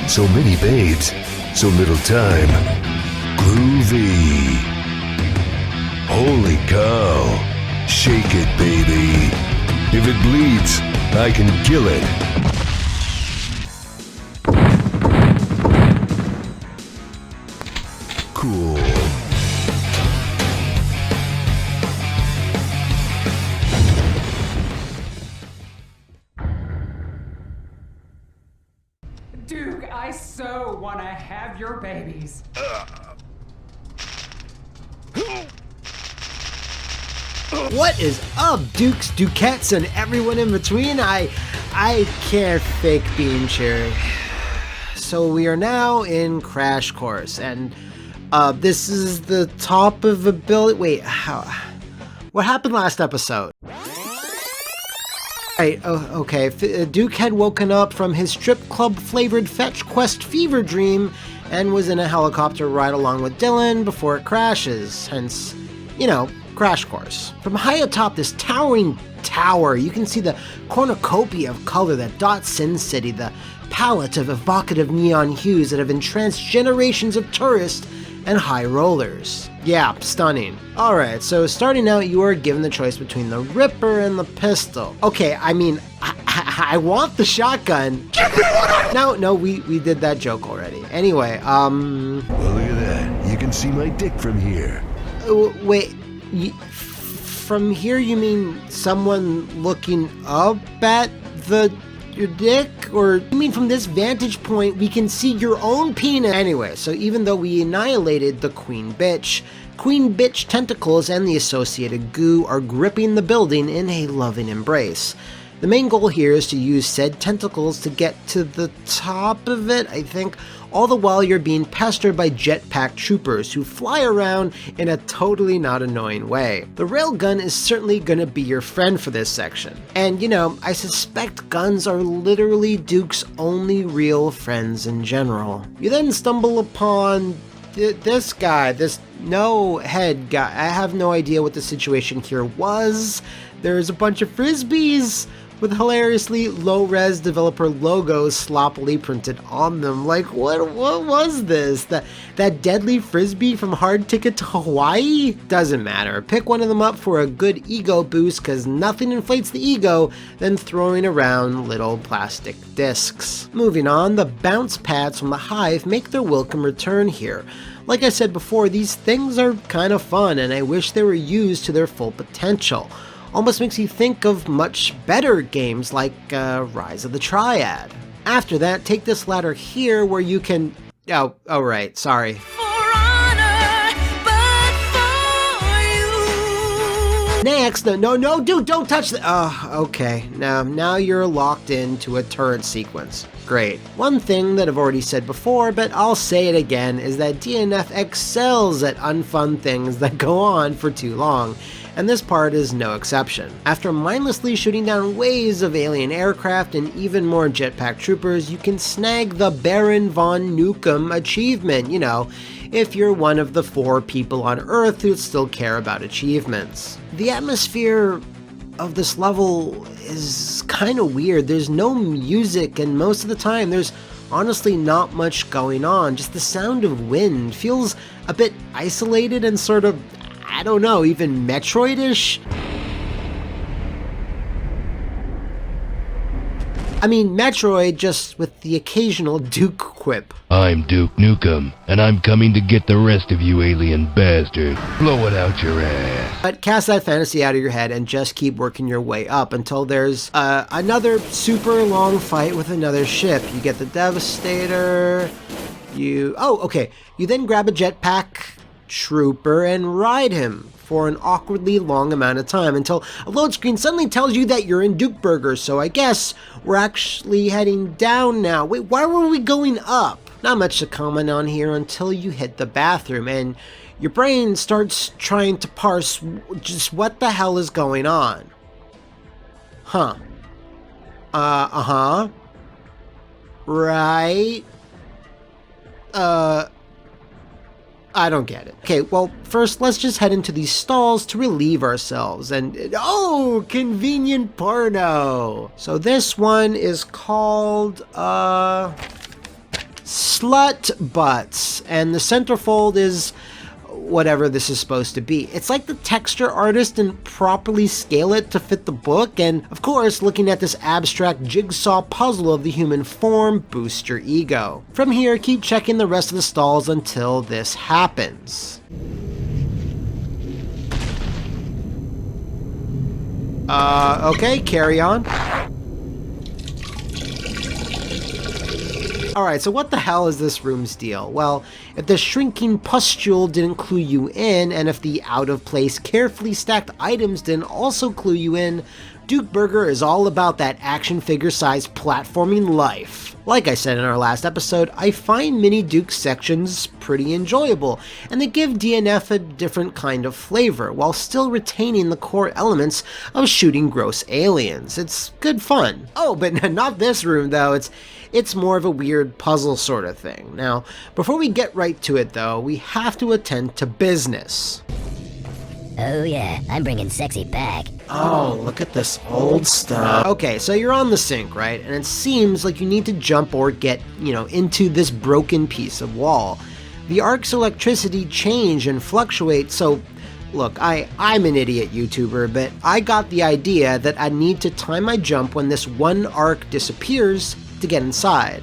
So many babes, so little time. Groovy. Holy cow. Shake it, baby. If it bleeds, I can kill it. Cool. Duke, I so want to have your babies. What is up, Dukes, Dukettes, and everyone in between? I can't fake being cheery. So we are now in Crash Course, and this is the top of a build. Wait, what happened last episode? Right, okay. Duke had woken up from his strip club flavored fetch quest fever dream and was in a helicopter ride along with Dylan before it crashes. Hence, you know, Crash Course. From high atop this towering tower, you can see the cornucopia of color that dots Sin City, the palette of evocative neon hues that have entranced generations of tourists and high rollers. Yeah, stunning. Alright, so starting out, you are given the choice between the Ripper and the pistol. Okay, I mean, I want the shotgun. No, we did that joke already. Anyway, Well, look at that. You can see my dick from here. Wait, from here you mean someone looking up at your dick? Or you mean from this vantage point we can see your own penis? Anyway, so even though we annihilated the Queen Bitch tentacles and the associated goo are gripping the building in a loving embrace. The main goal here is to use said tentacles to get to the top of it, I think, all the while you're being pestered by jetpack troopers who fly around in a totally not annoying way. The railgun is certainly gonna be your friend for this section. And you know, I suspect guns are literally Duke's only real friends in general. You then stumble upon this guy, this no-head guy. I have no idea what the situation here was. There's a bunch of frisbees with hilariously low-res developer logos sloppily printed on them. Like, what was this? That deadly frisbee from Hard Ticket to Hawaii? Doesn't matter. Pick one of them up for a good ego boost, because nothing inflates the ego than throwing around little plastic discs. Moving on, the bounce pads from the Hive make their welcome return here. Like I said before, these things are kind of fun, and I wish they were used to their full potential. Almost makes you think of much better games like Rise of the Triad. After that, take this ladder here where you can... Oh, right, sorry. Next, no, dude, don't touch the... Oh, okay. Now you're locked into a turret sequence. Great. One thing that I've already said before, but I'll say it again, is that DNF excels at unfun things that go on for too long. And this part is no exception. After mindlessly shooting down waves of alien aircraft and even more jetpack troopers, you can snag the Baron von Nukem achievement, you know, if you're one of the 4 people on Earth who still care about achievements. The atmosphere of this level is kind of weird. There's no music, and most of the time there's honestly not much going on. Just the sound of wind feels a bit isolated and sort of, I don't know, even Metroid-ish? I mean, Metroid, just with the occasional Duke quip. I'm Duke Nukem, and I'm coming to get the rest of you alien bastards. Blow it out your ass. But cast that fantasy out of your head and just keep working your way up until there's another super long fight with another ship. You get the Devastator, you then grab a jetpack trooper and ride him for an awkwardly long amount of time until a load screen suddenly tells you that you're in Duke Burger, so I guess we're actually heading down now. Wait, why were we going up? Not much to comment on here until you hit the bathroom and your brain starts trying to parse just what the hell is going on. Right? I don't get it. Okay, well, first let's just head into these stalls to relieve ourselves and... Oh, convenient porno! So this one is called, slut butts, and the centerfold is whatever this is supposed to be. It's like the texture artist didn't properly scale it to fit the book, and of course, looking at this abstract jigsaw puzzle of the human form boosts your ego. From here, keep checking the rest of the stalls until this happens. Okay, carry on. Alright, so what the hell is this room's deal? Well, if the shrinking pustule didn't clue you in, and if the out-of-place, carefully stacked items didn't also clue you in, Duke Burger is all about that action figure-sized platforming life. Like I said in our last episode, I find mini Duke sections pretty enjoyable, and they give DNF a different kind of flavor, while still retaining the core elements of shooting gross aliens. It's good fun. Oh, but not this room though, it's more of a weird puzzle sort of thing. Now, before we get right to it though, we have to attend to business. Oh yeah, I'm bringing sexy back. Oh, look at this old stuff. Okay, so you're on the sink, right? And it seems like you need to jump or get, into this broken piece of wall. The arc's electricity change and fluctuate, so look, I'm an idiot YouTuber, but I got the idea that I need to time my jump when this one arc disappears to get inside.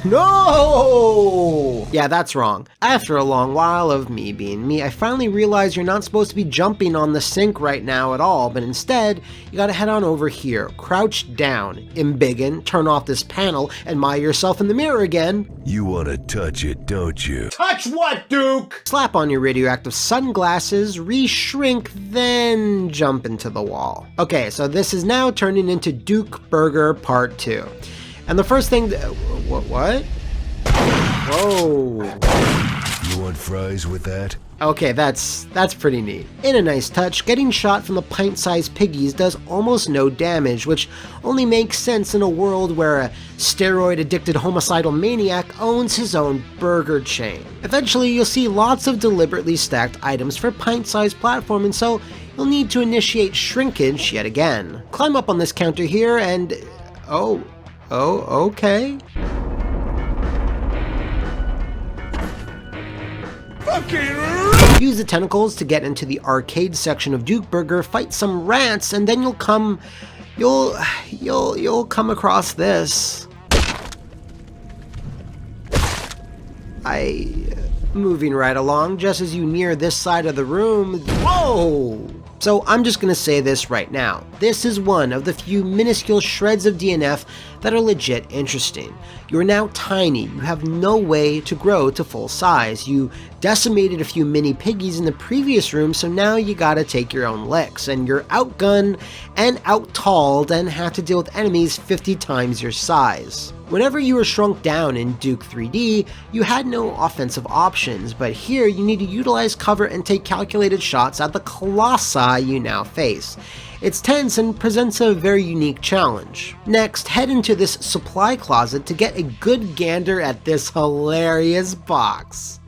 No! Yeah, that's wrong. After a long while of me being me, I finally realized you're not supposed to be jumping on the sink right now at all, but instead, you gotta head on over here, crouch down, embiggen, turn off this panel, admire yourself in the mirror again. You wanna touch it, don't you? Touch what, Duke? Slap on your radioactive sunglasses, re-shrink, then jump into the wall. Okay, so this is now turning into Duke Burger Part 2. And the first thing what? Whoa. You want fries with that? Okay, that's pretty neat. In a nice touch, getting shot from the pint-sized piggies does almost no damage, which only makes sense in a world where a steroid-addicted homicidal maniac owns his own burger chain. Eventually, you'll see lots of deliberately stacked items for pint-sized platforming, so you'll need to initiate shrinkage yet again. Climb up on this counter here and... Oh, okay. Use the tentacles to get into the arcade section of Duke Burger, fight some rats, and then you'll come across this. Moving right along, just as you near this side of the room. Whoa! So I'm just gonna say this right now. This is one of the few minuscule shreds of DNF that are legit interesting. You're now tiny, you have no way to grow to full size. You decimated a few mini piggies in the previous room, so now you gotta take your own licks, and you're outgunned and out-talled and have to deal with enemies 50 times your size. Whenever you were shrunk down in Duke 3D, you had no offensive options, but here you need to utilize cover and take calculated shots at the colossi you now face. It's tense and presents a very unique challenge. Next, head into this supply closet to get a good gander at this hilarious box.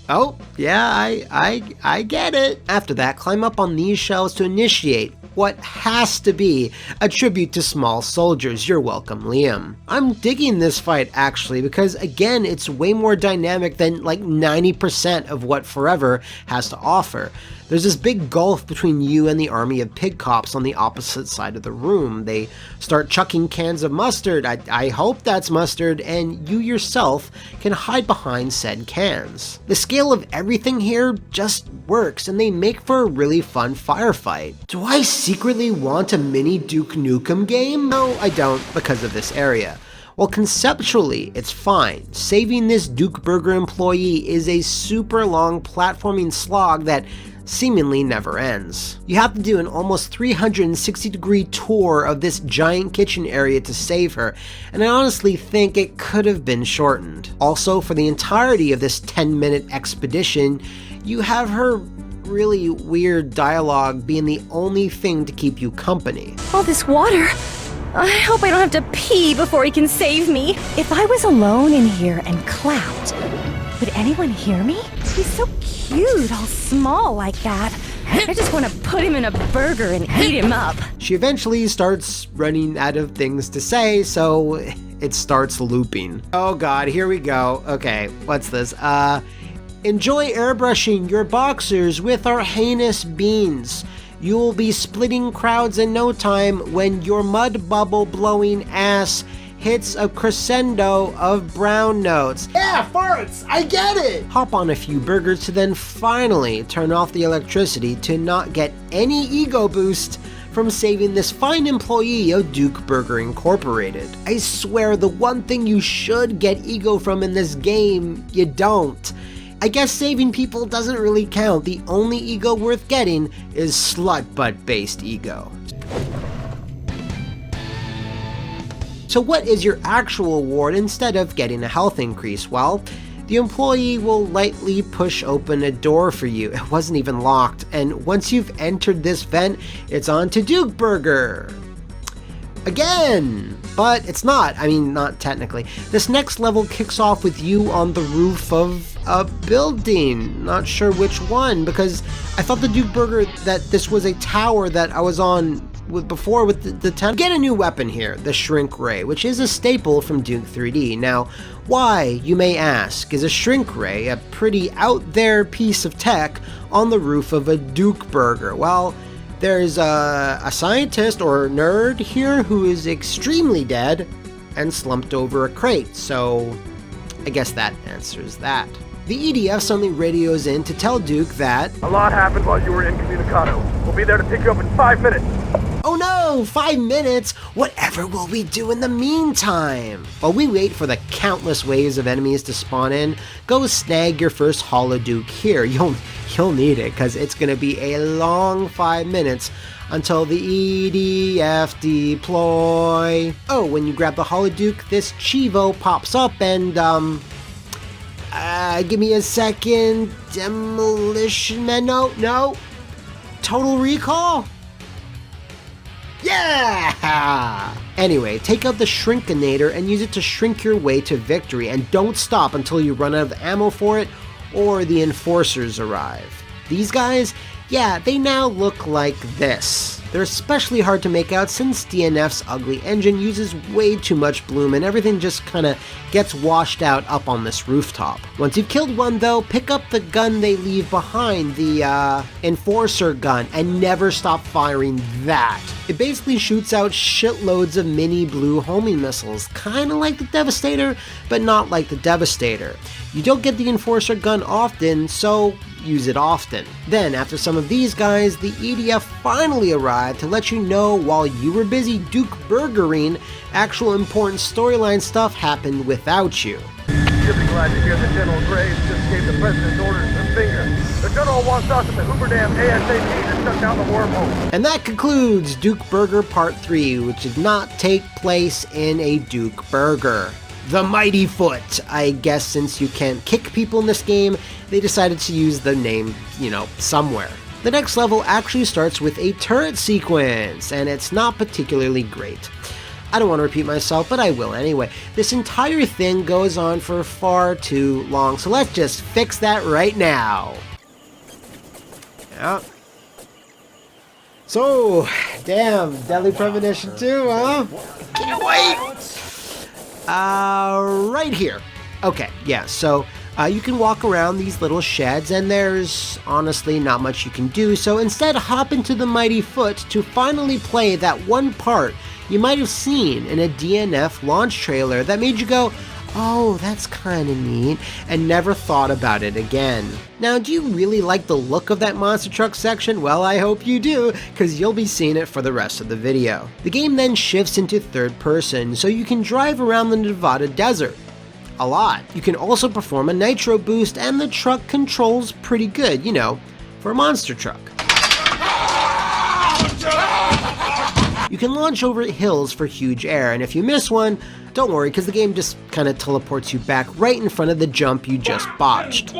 Oh, yeah, I get it. After that, climb up on these shelves to initiate what has to be a tribute to small soldiers. You're welcome, Liam. I'm digging this fight actually because again, it's way more dynamic than like 90% of what Forever has to offer. There's this big gulf between you and the army of pig cops on the opposite side of the room. They start chucking cans of mustard. I hope that's mustard, and you yourself can hide behind said cans. The scale of everything here just works, and they make for a really fun firefight. Do I secretly want a mini Duke Nukem game? No, I don't, because of this area. Well, conceptually, it's fine. Saving this Duke Burger employee is a super long platforming slog that seemingly never ends. You have to do an almost 360-degree tour of this giant kitchen area to save her, and I honestly think it could have been shortened. Also, for the entirety of this 10-minute expedition, you have her really weird dialogue being the only thing to keep you company. All this water. I hope I don't have to pee before he can save me. If I was alone in here and clapped, would anyone hear me? He's so cute, all small like that. I just want to put him in a burger and eat him up. She eventually starts running out of things to say, so it starts looping. Oh god, here we go. Okay, what's this? Enjoy airbrushing your boxers with our heinous beans. You'll be splitting crowds in no time when your mud bubble blowing ass hits a crescendo of brown notes. Yeah, farts! I get it! Hop on a few burgers to then finally turn off the electricity to not get any ego boost from saving this fine employee of Duke Burger Incorporated. I swear the one thing you should get ego from in this game, you don't. I guess saving people doesn't really count. The only ego worth getting is slut butt based ego. So what is your actual award instead of getting a health increase? Well, the employee will lightly push open a door for you. It wasn't even locked, and once you've entered this vent, it's on to Duke Burger. Again! But it's not. I mean, not technically. This next level kicks off with you on the roof of a building. Not sure which one, because I thought the Duke Burger that this was a tower that I was on before with the town. Get a new weapon here, the Shrink Ray, which is a staple from Duke 3D. Now, why, you may ask, is a Shrink Ray a pretty out there piece of tech on the roof of a Duke Burger? Well, there's a scientist or nerd here who is extremely dead and slumped over a crate, so I guess that answers that. The EDF suddenly radios in to tell Duke that a lot happened while you were incommunicado. We'll be there to pick you up in 5 minutes. Oh no, 5 minutes? Whatever will we do in the meantime? While we wait for the countless waves of enemies to spawn in, go snag your first Holoduke here. You'll need it, because it's going to be a long 5 minutes until the EDF deploy. Oh, when you grab the Holoduke, this Chivo pops up and, give me a second. Demolition Man? No. Total Recall? Yeah! Anyway, take out the Shrinkinator and use it to shrink your way to victory, and don't stop until you run out of ammo for it or the enforcers arrive. These guys, yeah, they now look like this. They're especially hard to make out since DNF's ugly engine uses way too much bloom and everything just kinda gets washed out up on this rooftop. Once you've killed one though, pick up the gun they leave behind, the enforcer gun, and never stop firing that. It basically shoots out shitloads of mini blue homing missiles, kinda like the Devastator, but not like the Devastator. You don't get the enforcer gun often, so use it often. Then, after some of these guys, the EDF finally arrived to let you know while you were busy Duke Burgering, actual important storyline stuff happened without you. You'll be glad to hear that General Graves just gave the President's orders a finger. The General wants us at the Hoover Dam ASAP to shut down the wormhole. And that concludes Duke Burger Part 3, which did not take place in a Duke Burger. The Mighty Foot. I guess since you can't kick people in this game, they decided to use the name, somewhere. The next level actually starts with a turret sequence, and it's not particularly great. I don't want to repeat myself, but I will anyway. This entire thing goes on for far too long, so let's just fix that right now. Yeah. So, damn, Deadly Premonition 2, huh? Can't wait! Right here. Okay, yeah, so you can walk around these little sheds and there's honestly not much you can do, so instead hop into the Mighty Foot to finally play that one part you might have seen in a DNF launch trailer that made you go, oh, that's kinda neat, and never thought about it again. Now, do you really like the look of that monster truck section? Well, I hope you do, because you'll be seeing it for the rest of the video. The game then shifts into third person, so you can drive around the Nevada desert. A lot. You can also perform a nitro boost, and the truck controls pretty good, for a monster truck. You can launch over hills for huge air, and if you miss one, don't worry, because the game just kind of teleports you back right in front of the jump you just botched.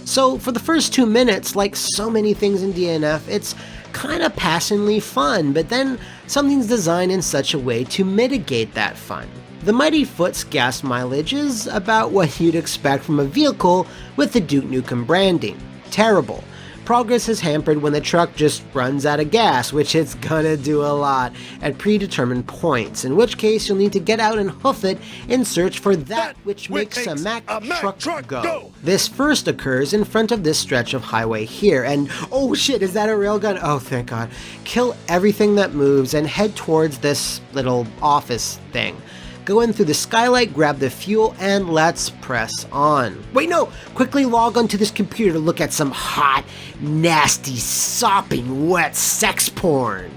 So for the first 2 minutes, like so many things in DNF, it's kind of passingly fun, but then something's designed in such a way to mitigate that fun. The Mighty Foot's gas mileage is about what you'd expect from a vehicle with the Duke Nukem branding. Terrible. Progress is hampered when the truck just runs out of gas, which it's gonna do a lot at predetermined points, in which case you'll need to get out and hoof it in search for that which makes a Mack truck go. This first occurs in front of this stretch of highway here, and oh shit, is that a railgun? Oh, thank God. Kill everything that moves and head towards this little office thing. Go in through the skylight, grab the fuel, and let's press on. Wait, no! Quickly log onto this computer to look at some hot, nasty, sopping, wet sex porn.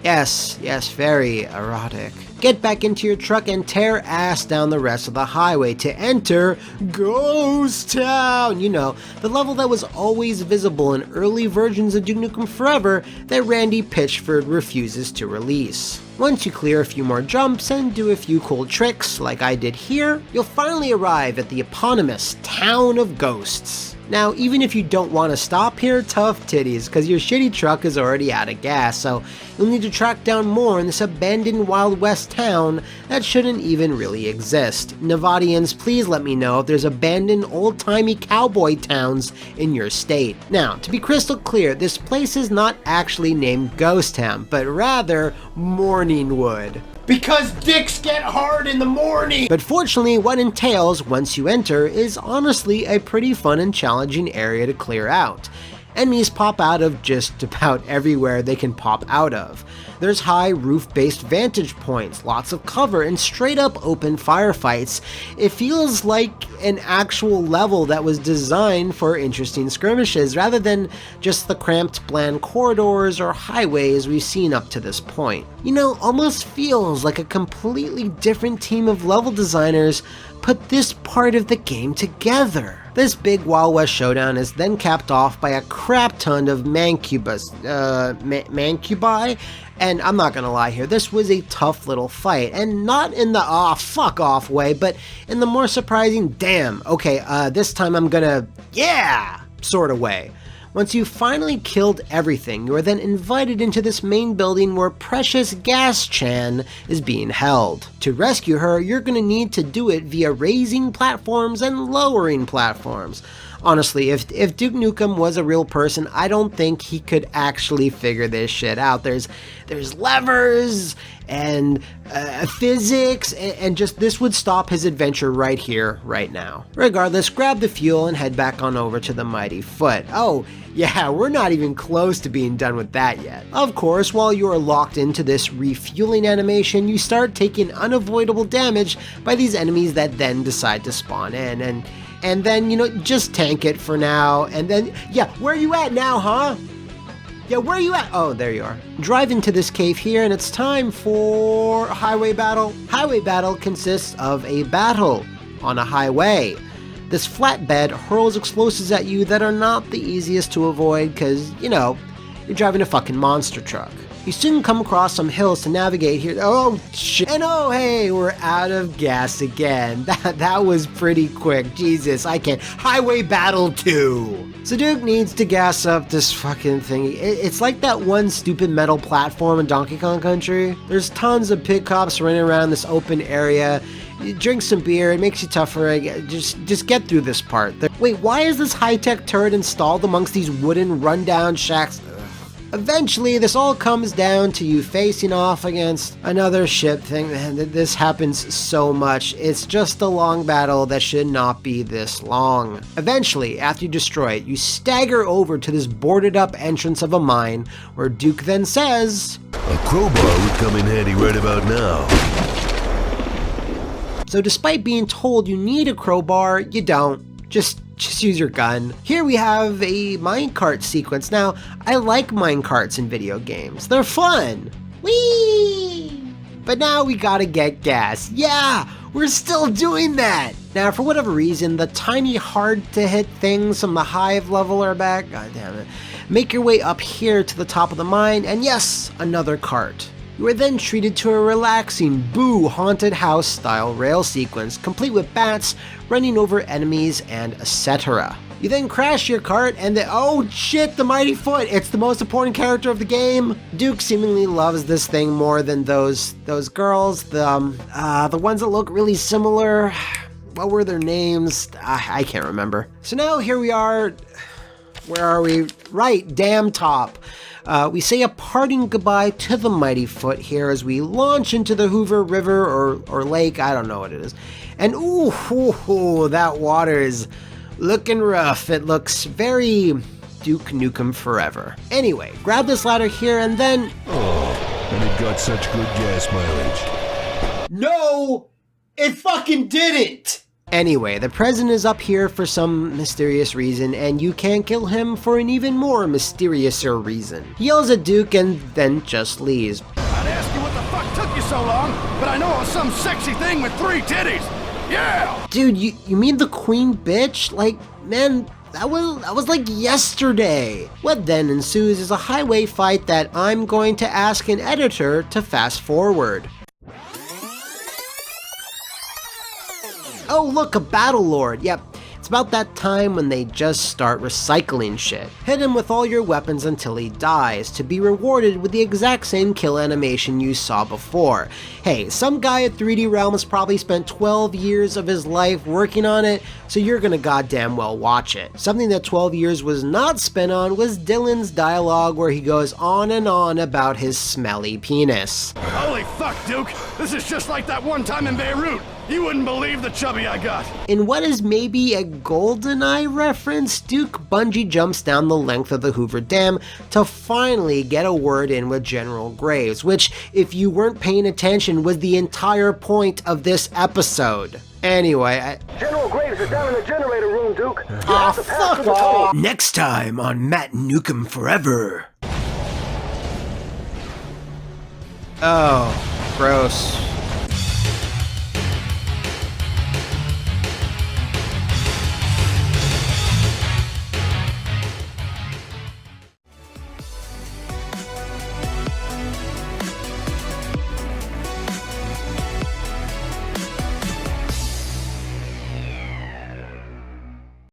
Yes, very erotic. Get back into your truck and tear ass down the rest of the highway to enter Ghost Town! You know, the level that was always visible in early versions of Duke Nukem Forever that Randy Pitchford refuses to release. Once you clear a few more jumps and do a few cool tricks like I did here, you'll finally arrive at the eponymous Town of Ghosts. Now, even if you don't want to stop here, tough titties, because your shitty truck is already out of gas, so you'll need to track down more in this abandoned Wild West town that shouldn't even really exist. Nevadians, please let me know if there's abandoned old-timey cowboy towns in your state. Now, to be crystal clear, this place is not actually named Ghost Town, but rather Morningwood. Because dicks get hard in the morning! But fortunately, what entails once you enter is honestly a pretty fun and challenging area to clear out. Enemies pop out of just about everywhere they can pop out of. There's high roof-based vantage points, lots of cover, and straight-up open firefights. It feels like an actual level that was designed for interesting skirmishes, rather than just the cramped, bland corridors or highways we've seen up to this point. You know, almost feels like a completely different team of level designers put this part of the game together. This big Wild West showdown is then capped off by a crap ton of mancubi, and I'm not gonna lie here, this was a tough little fight, and not in the fuck off way, but in the more surprising damn, okay, this time I'm gonna, yeah, sort of way. Once you've finally killed everything, you are then invited into this main building where precious Gas Chan is being held. To rescue her, you're gonna need to do it via raising platforms and lowering platforms. Honestly, if Duke Nukem was a real person, I don't think he could actually figure this shit out. There's levers and physics, and just this would stop his adventure right here, right now. Regardless, grab the fuel and head back on over to the Mighty Foot. Oh, yeah, we're not even close to being done with that yet. Of course, while you are locked into this refueling animation, you start taking unavoidable damage by these enemies that then decide to spawn in, and then, you know, just tank it for now, and then, yeah, where are you at now, huh? Yeah, where are you at? Oh, there you are. Drive into this cave here, and it's time for Highway Battle. Highway Battle consists of a battle on a highway. This flatbed hurls explosives at you that are not the easiest to avoid because, you know, you're driving a fucking monster truck. You soon come across some hills to navigate here. Oh shit. And oh hey, we're out of gas again. That was pretty quick. Jesus, I can't. Highway Battle 2. So Duke needs to gas up this fucking thing. It's like that one stupid metal platform in Donkey Kong Country. There's tons of pit cops running around this open area. You drink some beer, it makes you tougher. Just get through this part. Wait, why is this high-tech turret installed amongst these wooden rundown shacks? Eventually, this all comes down to you facing off against another ship thing. Man, this happens so much. It's just a long battle that should not be this long. Eventually, after you destroy it, you stagger over to this boarded up entrance of a mine, where Duke then says, "A crowbar would come in handy right about now." So despite being told you need a crowbar, you don't. Just use your gun. Here we have a minecart sequence. Now, I like minecarts in video games. They're fun. Whee! But now we gotta get gas. Yeah, we're still doing that. Now, for whatever reason, the tiny hard-to-hit things from the hive level are back. God damn it. Make your way up here to the top of the mine, and yes, another cart. You are then treated to a relaxing Boo haunted house style rail sequence, complete with bats running over enemies and etc. You then crash your cart and oh shit, the Mighty Foot! It's the most important character of the game! Duke seemingly loves this thing more than those girls, the ones that look really similar. what were their names? I can't remember. So now here we are. Where are we? Right, Dam Top. We say a parting goodbye to the Mighty Foot here as we launch into the Hoover River or lake. I don't know what it is. And ooh, that water is looking rough. It looks very Duke Nukem Forever. Anyway, grab this ladder here and then... And it got such good gas mileage. No! It fucking didn't! Anyway, the president is up here for some mysterious reason, and you can't kill him for an even more mysteriouser reason. He yells at Duke and then just leaves. I'd ask you what the fuck took you so long, but I know it was some sexy thing with 3 titties. Yeah! Dude, you mean the queen bitch? Like, man, that was like yesterday. What then ensues is a highway fight that I'm going to ask an editor to fast forward. Oh look, a battle lord. Yep, it's about that time when they just start recycling shit. Hit him with all your weapons until he dies, to be rewarded with the exact same kill animation you saw before. Hey, some guy at 3D Realms probably spent 12 years of his life working on it, so you're gonna goddamn well watch it. Something that 12 years was not spent on was Dylan's dialogue where he goes on and on about his smelly penis. Holy fuck, Duke! This is just like that one time in Beirut! You wouldn't believe the chubby I got! In what is maybe a GoldenEye reference, Duke bungee jumps down the length of the Hoover Dam to finally get a word in with General Graves, which, if you weren't paying attention, was the entire point of this episode. Anyway, General Graves is down in the generator room, Duke. Aw, fuck off! Next time on Matt Nukem Forever. Oh, gross.